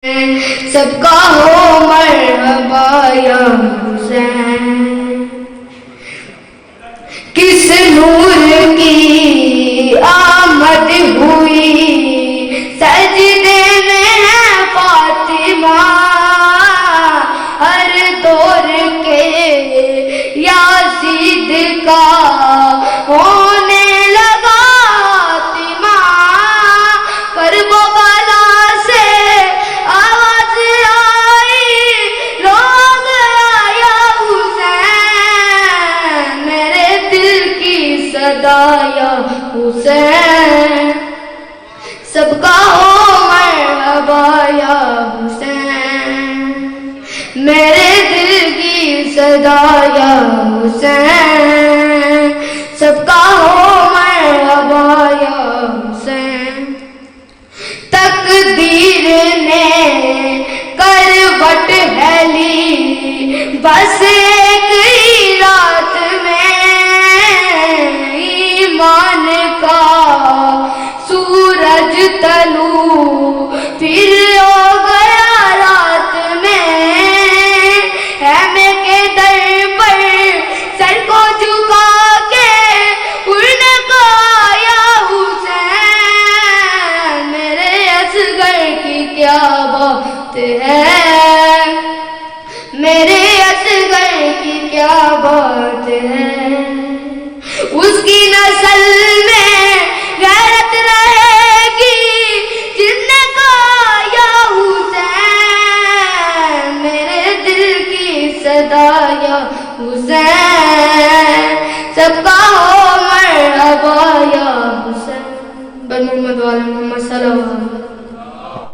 سب کا ہو مرحبا یا حسین، کس نور کی آمد ہوئی سجدے میں ہے فاطمہ، ہر دور کے یزید کا ہونے لگا خاتمہ، کرب و بلا سے آواز آئی رو گیا یا حسین، میرے دل کی صدا یا حسین، سب کا ہو مرحبا یا حسین، میرے دل کی صدا یا حسین، سب کا ہو مرحبا یا حسین، تقدیر نے کروٹ ہے لی بس ایک ہی رات میں، ایمان کا سورج طلوع پھر ہو گیا رات میں، خیمے کے در پر سر کو جھکا کے اڑنے کو یا حسین، میرے اصغر کی کیا بات ہے، میرے اصغر کی کیا بات ہے، اس کی نسل میں غیرت رہے گی جس نے کہا یا حسین، میرے دل کی صدا یا حسین، سب کا ہو مرحبا یا حسین، بن محمد وعلی محمد صلی اللہ علیہ وسلم۔